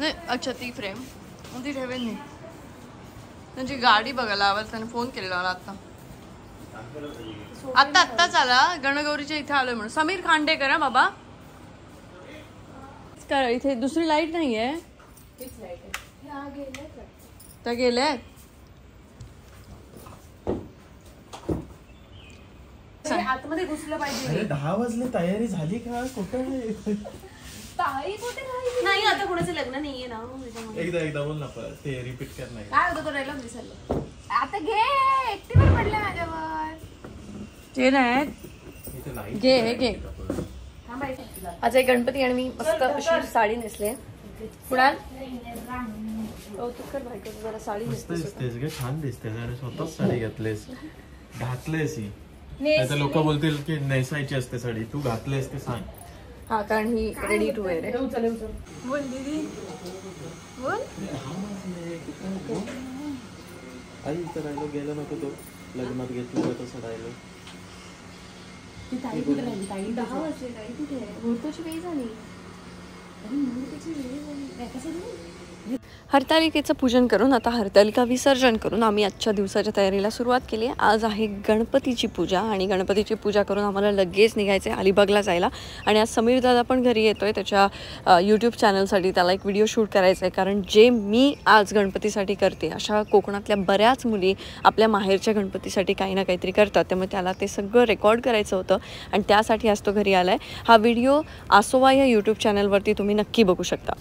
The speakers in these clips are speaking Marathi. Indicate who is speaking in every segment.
Speaker 1: नाही अच्छा ती फ्रेम ती ठेवेन मी. त्यांची गाडी बघायला आवाज त्याने फोन केलेला मला आत्ताच आला गणगौरीच्या इथे आलोय म्हणून. समीर खांडेकर बाबा इथे दुसरी लाईट नाहीये. त्या गेल्यात
Speaker 2: आतमध्ये घुसलं पाहिजे.
Speaker 3: 10 वाजले तयारी झाली का? कुठं
Speaker 2: नाही आता कोणाचं लग्न नाहीये ना.
Speaker 3: एकदा बोल ना ते रिपीट कर नाही.
Speaker 2: काय होतं तो डायलॉग विसरलो. आता घे एकटीवर पडलं माझ्यावर.
Speaker 1: ते नाही घे हे घे. आज एक गणपती आणि मी मस्त अशी साडी नेसले. कुणाल कौतुक बायको जरा साडी
Speaker 3: दिसतेस ग छान दिसतेस आणि स्वतःच साडी घातलेस घातलेस ही. नाहीतर लोक बोलतील की नेसायची असते साडी तू घातलेस ते सांग.
Speaker 1: हा कारण ही रेडी टू वेअर आहे. बोल दीदी बोल.
Speaker 3: आई तर राहिलो गेलो नको तो लग्नात घेतलं होतं सडायला.
Speaker 2: ताई कुठे राहिली? ताई 10 वाजले. ताई कुठे आहे? मुहूर्ताची वेळ झाली. मुहूर्ताची वेळ झाली. कसं
Speaker 1: हरतालिकेचं पूजन करून आता हरतालिका विसर्जन करून आम्ही आजच्या दिवसाच्या तयारीला सुरुवात केली आहे. आज आहे गणपतीची पूजा आणि गणपतीची पूजा करून आम्हाला लगेच निघायचं आहे अलिबागला जायला. आणि आज समीर दादा पण घरी येतो आहे त्याच्या यूट्यूब चॅनलसाठी. त्याला एक व्हिडिओ शूट करायचा आहे कारण जे मी आज गणपतीसाठी करते अशा कोकणातल्या बऱ्याच मुली आपल्या माहेरच्या गणपतीसाठी काही ना काहीतरी करतात. त्यामुळे त्याला ते सगळं रेकॉर्ड करायचं होतं आणि त्यासाठी आज तो घरी आला आहे. हा व्हिडिओ आसोवा या यूट्यूब चॅनलवरती तुम्ही नक्की बघू शकता.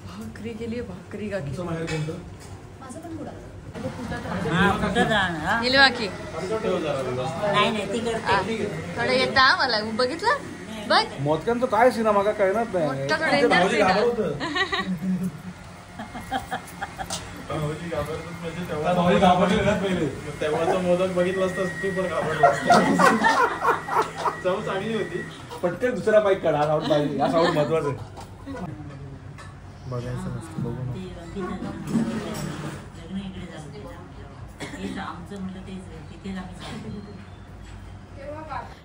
Speaker 1: भाकरी केली भाकरी का की
Speaker 2: माझं पण पुढं
Speaker 1: थोडं येता मला बघितलं बघ
Speaker 3: मोदकांचं काय सिनेमा का कळणार नाही. तेव्हाचा मोदक बघितलं असतं तू पण घाबरला. चव चांगली होती. पटकन दुसरा बाईक काढा साऊंड पाहिजे. या साऊंड महत्वाचं आहे. बघायचं नसतं बघू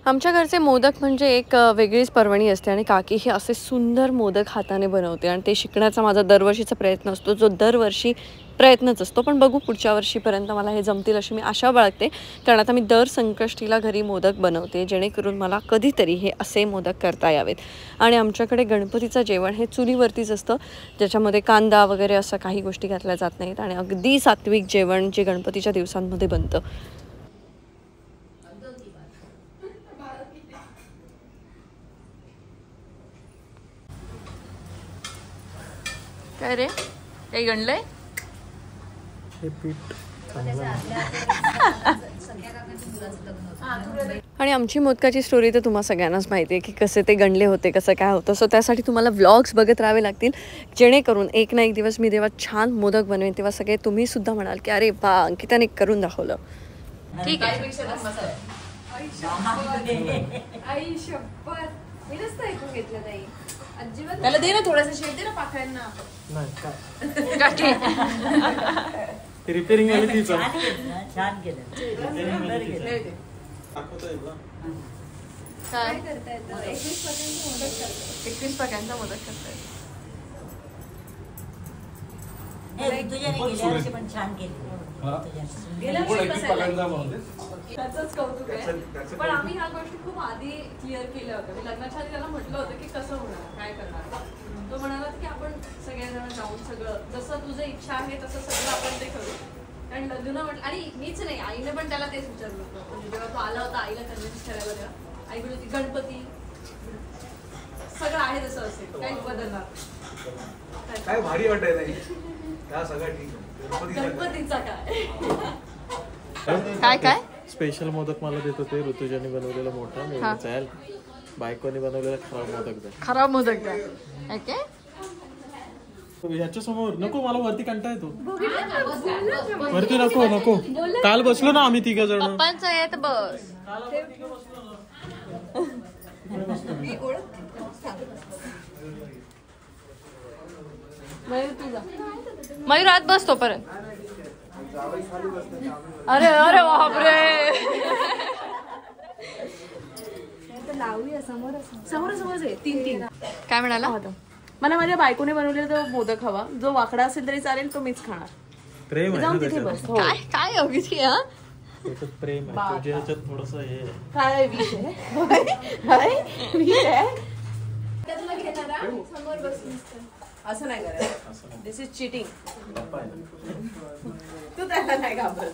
Speaker 1: आमच्या घरचे मोदक म्हणजे एक वेगळीच पर्वणी असते आणि काकी हे असे सुंदर मोदक हाताने बनवते आणि ते शिकण्याचा माझा दरवर्षीचा प्रयत्न असतो जो दरवर्षी प्रयत्नच असतो. पण बघू पुढच्या वर्षीपर्यंत मला हे जमतील अशी मी आशा बाळगते कारण आता मी दर संकष्टीला घरी मोदक बनवते जेणेकरून मला कधीतरी हे असे मोदक करता यावेत. आणि आमच्याकडे गणपतीचं जेवण हे चुलीवरतीच असतं ज्याच्यामध्ये कांदा वगैरे असं काही गोष्टी घातल्या जात नाहीत आणि अगदी सात्विक जेवण जे गणपतीच्या दिवसांमध्ये बनतं. काय रे काही गणलंय
Speaker 3: हे पीठ.
Speaker 1: आणि आमची मोदकाची स्टोरी तर तुम्हाला सगळ्यांनाच माहिती आहे की कसे ते गणले होते कसं काय होतं. सो त्यासाठी तुम्हाला व्लॉग्स बघत राहावे लागतील जेणेकरून एक ना एक दिवस मी जेव्हा छान मोदक बनवेन तेव्हा सगळे तुम्ही सुद्धा म्हणाल की अरे वा अंकिताने करून दाखवलं. ठीक आहे.
Speaker 2: त्याला दे ना थोडंसं शेड दे ना पाकळ्यांना.
Speaker 3: रिपेअरिंग आली ती
Speaker 4: छान केलं.
Speaker 1: काय करता येतं 21 प्रकारचा मोदक करता येतो.
Speaker 4: गेल्या वर्षी पण छान केलं.
Speaker 1: त्याचंच कौतुक आहे. पण आम्ही ह्या गोष्टी खूप आधी क्लिअर केल्या होत्या. मी लग्नाच्या आधी त्याला म्हटलं होतं की कसं होणार काय करणार. तो म्हणाला की आपण सगळेजण जाऊन सगळं जसं तुझं इच्छा आहे तसं सगळं आपण ते करू. कारण लग्न म्हटलं आणि मीच नाही आईने पण त्याला तेच विचारलं होतं. म्हणजे जेव्हा तो आला होता आईला कन्व्हिन्स करायला तेव्हा आई बोलली होती गणपती सगळं आहे तसं असेल काही बदलणार.
Speaker 3: काय भारी वाटायला त्या सगळ्या ठीक आहे.
Speaker 1: गणपतीचा काय काय
Speaker 3: स्पेशल मोदक मला देत होते ऋतुजाने बनवलेला मोठा मी
Speaker 1: हा.
Speaker 3: चाल बायकोने बनवलेला खराब मोदक द्या.
Speaker 1: खराब मोदक द्या. ओके
Speaker 3: ह्याच्या समोर नको मला वरती कंटाळा येतो. वरती नको नको काल बसलो ना आम्ही 3 जण.
Speaker 1: पप्पांचं येत बस. मयूर आत बस तोपर्यंत. अरे अरे बापरे
Speaker 2: लावूया समोर समोरच आहे 3
Speaker 1: काय म्हणाला.
Speaker 2: मला माझ्या बायकोने बनवलेला तो मोदक हवा जो वाकडा असेल तरी चालेल तो मीच खाणार.
Speaker 3: प्रेम आहे
Speaker 2: जाऊन
Speaker 3: ना
Speaker 2: तिथे
Speaker 3: त्याच्यात.
Speaker 2: बस. हो.
Speaker 1: काय काय अगदी हा
Speaker 3: त्याच्यात प्रेम आहे तुझ्या ह्याच्यात थोडस हे आहे.
Speaker 2: काय विष आहे काय विष आहे असं नाही करायचं. दिस इज चिटिंग. तू त्याला नाही घाबरत.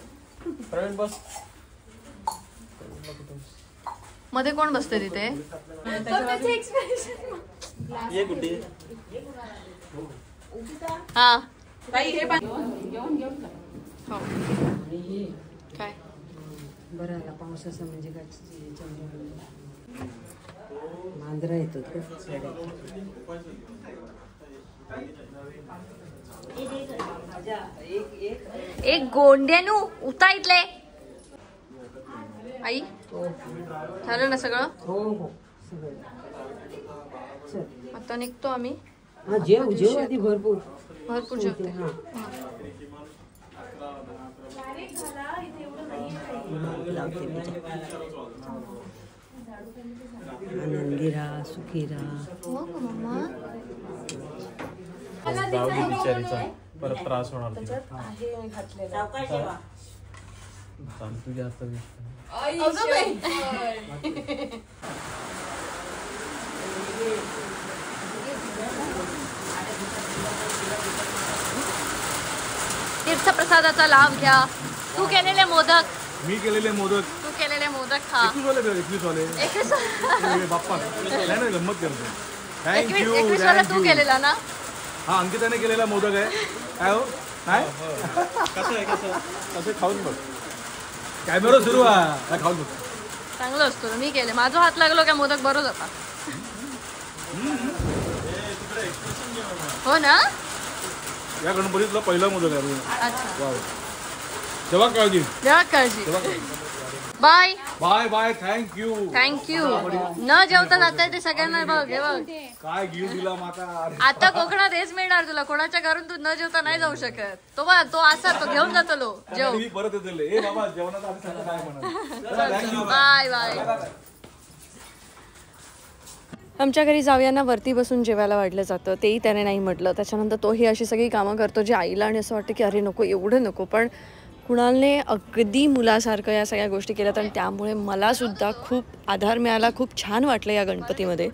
Speaker 3: प्रवीण बस.
Speaker 1: मध्ये कोण बसते तिथे.
Speaker 3: ये गुड्डी.
Speaker 1: हा
Speaker 2: ताई हे
Speaker 1: हो. काय
Speaker 5: बरं आला पावसाचं म्हणजे काय मांजरा येतात का.
Speaker 1: एक गोंड्यानू उता इथले. आई झालं ना सगळं.
Speaker 5: हो हो सगळं. चल
Speaker 1: आता निघतो आम्ही.
Speaker 5: हा जेव जेव आधी भरपूर
Speaker 1: भरपूर जेवते.
Speaker 5: हा लावते मी चहा. आनंदी राहा सुखी राहा.
Speaker 3: जाऊ दे बिचारीचा परत त्रास होणार तिला.
Speaker 4: सावकाश ठेवा.
Speaker 3: सांग तुझ्या हातात विष.
Speaker 1: तीर्थप्रसादाचा लाभ घ्या. तू केलेले मोदक.
Speaker 3: मी केलेले मोदक
Speaker 1: तू केलेले मोदक खा.
Speaker 3: 21 वाले बाप्पा नाही गंमत करतो. थँक्यू
Speaker 1: 21 वाला तू केलेला ना.
Speaker 3: हा अंकिताने केलेला मोदक आहे. काय हो काय कसं आहे कसं खाऊन बघ. काय बरं सुरू आहे खाऊन बघ.
Speaker 1: चांगलं असतो मी केले. माझा हात लागलो काय मोदक बरोबर जाता. हो ना.
Speaker 3: या गणपतीतला पहिला मोदक आहे.
Speaker 1: अच्छा
Speaker 3: वाव. जेव्हा काळजी
Speaker 1: जेव्हा काळजी. Bye
Speaker 3: bye bye. Thank you
Speaker 1: thank you. न जेवता जाताय ते सगळ्यांना बघ. हे बघ
Speaker 3: काय घेऊ दिला माता.
Speaker 1: आता कोकणात हेच मिळणार तुला. कोणाच्या घरून तू न जेवता नाही जाऊ शकत. तो बघ तो असा तो घेऊन जातो लो जेव.
Speaker 3: मी परत येते. ए बाबा जेवणाचा आधी सांगा काय म्हणा. थँक्यू.
Speaker 1: Bye bye. आमच्या घरी जावयांना वरती बसून जेवायला वाढलं जातं. तेही त्याने नाही म्हटलं. त्याच्यानंतर तोही अशी सगळी कामं करतो जे आईला आणि असं वाटतं की अरे नको एवढं नको. पण कुणालने अगदी मुलासारखं या सगळ्या गोष्टी केल्यात आणि त्यामुळे मलासुद्धा खूप आधार मिळाला. खूप छान वाटलं या गणपतीमध्ये.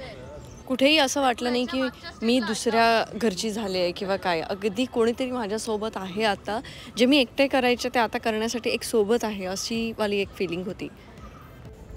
Speaker 1: कुठेही असं वाटलं नाही की मी दुसऱ्या घरची झाले आहे किंवा काय. अगदी कोणीतरी माझ्यासोबत आहे आता. जे मी एकटे करायचे ते आता करण्यासाठी एक सोबत आहे अशी वाली एक फिलिंग होती.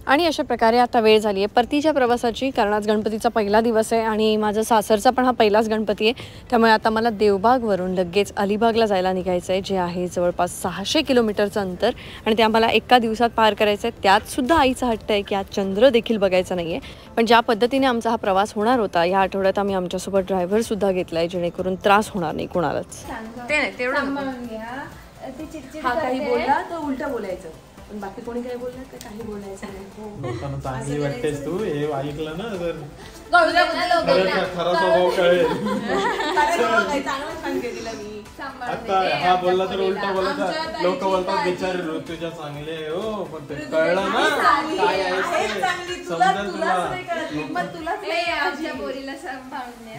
Speaker 1: आणि अशा प्रकारे आता वेळ झाली आहे परतीच्या प्रवासाची. कारण आज गणपतीचा पहिला दिवस आहे आणि माझा सासरचा पण हा पहिलाच गणपती आहे. त्यामुळे आता मला देवबागवरून लगेच अलिबागला जायला निघायचं आहे जे आहे जवळपास 600 किलोमीटरचं अंतर. आणि ते आम्हाला एका दिवसात पार करायचं आहे. त्यातसुद्धा आईचा हट्ट आहे की आज चंद्र देखील बघायचं नाही आहे. पण ज्या पद्धतीने आमचा हा प्रवास होणार होता या आठवड्यात आम्ही आमच्यासोबत ड्रायव्हरसुद्धा घेतला आहे जेणेकरून त्रास होणार नाही कोणालाच. ते नाही तेवढं
Speaker 2: हा काही बोलला तर उलट बोलायचं. पण बाकी कोणी काही बोललं तर काही बोलायचं नाही.
Speaker 3: लोकांना चांगली वाटतेस तू. हे ऐकलं ना तर
Speaker 1: बोलायचं.
Speaker 3: खरा स्वभाव कळेल.
Speaker 2: चांगलं सांगितलं मी.
Speaker 3: आता हा बोलला तर उलटा बोलायचा. लोक बोलतात बिचारे ऋतुजा चांगले आहे हो पण ते कळलं ना काय आहे समजेल तुला.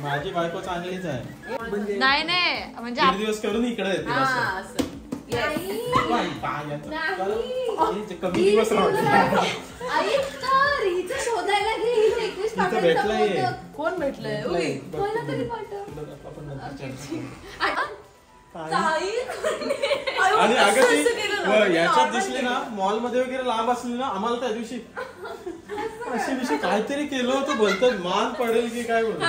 Speaker 3: माझी बायको चांगलीच आहे.
Speaker 1: नाही नाही म्हणजे
Speaker 3: 3 दिवस करून इकडे येते कमी दिवस भेटलंय.
Speaker 2: कोण भेटलंय
Speaker 3: आणि अगं ती याच्यात दिसली ना मॉल मध्ये वगैरे लांब असली ना आम्हाला त्या दिवशी अशी विषय काहीतरी केलं होतं बोलतात मान पडेल की काय बोलतो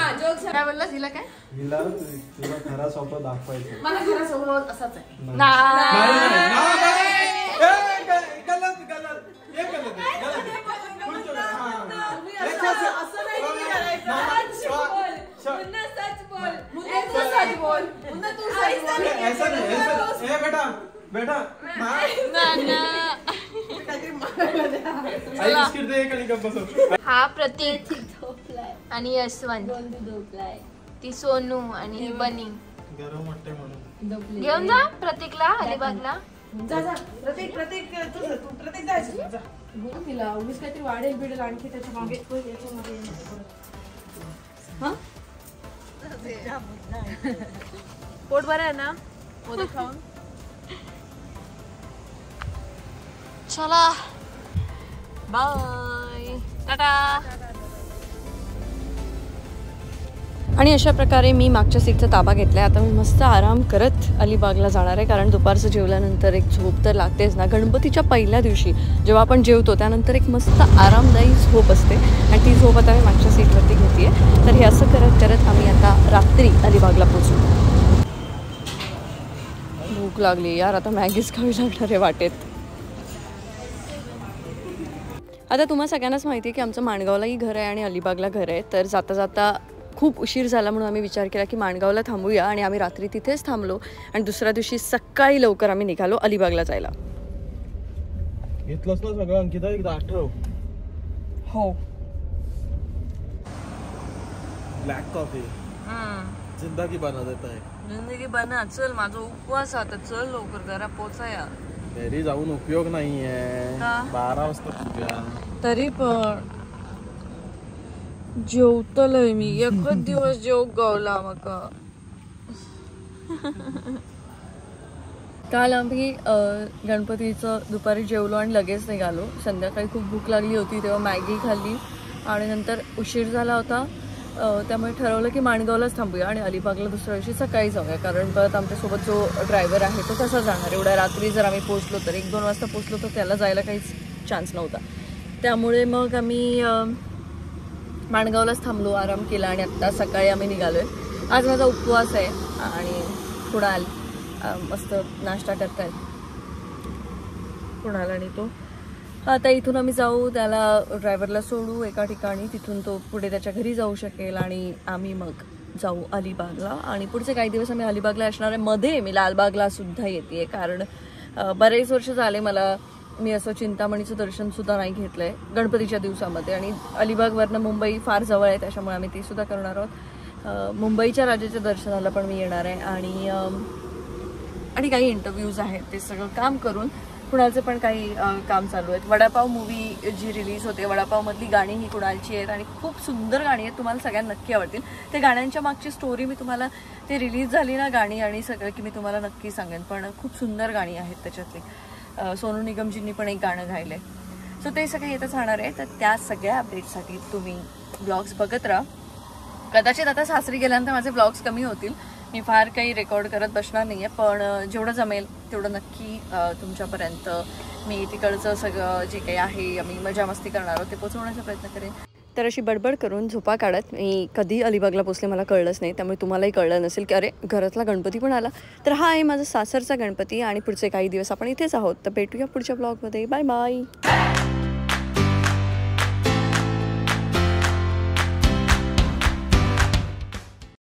Speaker 1: काय बोलला तिला काय
Speaker 3: हिला तुला खरा स्वप्न दाखवायचं
Speaker 2: मला खरं समोर असाच आहे.
Speaker 3: बेटा
Speaker 6: हा प्रतीक आणि यशवंत, ती सोनू आणि ही बनी.
Speaker 3: गरम वाटते म्हणून
Speaker 6: घेऊन जा प्रतीकला अलिबागला.
Speaker 2: जा जा प्रतीक प्रतीक तू प्रतीक जायचं जा. बोल तिला उगीच काहीतरी वाढेल बिडेल आणखी त्याच्या मागे याच्या मागे
Speaker 6: पोट बरं आहे ना मोदक खाऊन.
Speaker 1: चला बाय टाटा. आणि अशा प्रकारे मी मागच्या सीटचा ताबा घेतला. आता मी मस्त आराम करत अलिबागला जाणार आहे, कारण दुपारचं जेवल्यानंतर एक झोप तर लागतेच ना. गणपतीच्या पहिल्या दिवशी जेव्हा आपण जेवतो त्यानंतर एक मस्त आरामदायी झोप असते आणि ती झोप आता मी मागच्या सीटवरती घेते आहे. तर हे असं करत करत आम्ही आता रात्री अलिबागला पोचू. भूक लागली यार, आता मॅगीच खावी लागणार आहे वाटेत. आता तुम्हाला सगळ्यांनाच माहिती आहे की आमचं माणगावलाही घर आहे आणि अलिबागला घर आहे. तर जाता जाता खूप उशीर झाला म्हणून आम्ही विचार केला की माणगावला थांबूया आणि आम्ही रात्री तिथेच थांबलो आणि दुसऱ्या दिवशी सकाळी लवकर आम्ही निघालो अलिबागला जायला.
Speaker 3: घेतलंस ना सगळं अंकिता, एकदा आठव.
Speaker 1: हो
Speaker 3: ब्लॅक कॉफी जिंदगी बना देता है.
Speaker 1: जिंदगी बना. चल माझा उपवास आता, चल लवकर जरा पोचाया.
Speaker 3: घरी जाऊन उपयोग नाहीये,
Speaker 1: का?
Speaker 3: 12 वाजता पूजा.
Speaker 1: तरी पण जेवतलय मी, एकच दिवस जेव गावला मका. काल आम्ही गणपतीचं दुपारी जेवलो आणि लगेच निघालो. संध्याकाळी खूप भूक लागली होती तेव्हा मॅगी खाल्ली आणि नंतर उशीर झाला होता, त्यामुळे ठरवलं की माणगावलाच थांबूया आणि अलिबागला दुसऱ्या दिवशी सकाळी जाऊया. कारण परत आमच्यासोबत जो ड्रायव्हर आहे तो कसा जाणार, एवढ्या रात्री जर आम्ही पोचलो तर 1-2 वाजता पोचलो तर त्याला जायला काहीच चान्स नव्हता. त्यामुळे मग आम्ही माणगावलाच थांबलो, आराम केला आणि आत्ता सकाळी आम्ही निघालो आहे. आज माझा उपवास आहे आणि कुणाल मस्त नाश्ता करतायत कुणाल आणि तो. आता इथून आम्ही जाऊ, त्याला ड्रायव्हरला सोडू एका ठिकाणी, तिथून तो पुढे त्याच्या घरी जाऊ शकेल आणि आम्ही मग जाऊ अलिबागला. आणि पुढचे काही दिवस आम्ही अलिबागला असणार आहे. मध्ये मी लालबागला सुद्धा येते, कारण बरेच वर्ष झाले मी असं चिंतामणीचं दर्शनसुद्धा नाही घेतलं आहे गणपतीच्या दिवसामध्ये. आणि अलिबागवरनं मुंबई फार जवळ आहे त्याच्यामुळे आम्ही ते सुद्धा करणार आहोत. मुंबईच्या राजाच्या दर्शनाला पण मी येणार आहे आणि काही इंटरव्ह्यूज आहेत ते सगळं काम करून कुणालचे पण काही काम चालू आहेत. वडापाव मूवी जी रिलीज होते, वडापावमधली गाणी ही कुणालची आहेत आणि खूप सुंदर गाणी आहेत, तुम्हाला सगळ्यांना नक्की आवडतील. त्या गाण्यांच्या मागची स्टोरी मी तुम्हाला, ते रिलीज झाली ना गाणी आणि सगळं की मी तुम्हाला नक्की सांगेन, पण खूप सुंदर गाणी आहेत त्याच्यातली. सोनू निगमजींनी पण एक गाणं गायलं आहे. सो ते सगळं येतच राहणार आहे. तर त्या सगळ्या अपडेटसाठी तुम्ही ब्लॉग्स बघत राहा. कदाचित आता सासरी गेल्यानंतर माझे ब्लॉग्स कमी होतील, मी फार काही रेकॉर्ड करत बसणार नाही आहे, पण जेवढं जमेल तेवढं नक्की तुमच्यापर्यंत मी तिकडचं सगळं जे काही आहे आम्ही मजा मस्ती करणार आहोत ते पोचवण्याचा प्रयत्न करेन. तर अशी बडबड करून झोपा काढत मी कधी अलिबागला पोचले मला कळलंच नाही, त्यामुळे तुम्हालाही कळलं नसेल की अरे घरातला गणपती पण आला. तर हा आहे माझा सासरचा गणपती आणि पुढचे काही दिवस आपण इथेच आहोत. तर भेटूया पुढच्या ब्लॉगमध्ये. Bye bye.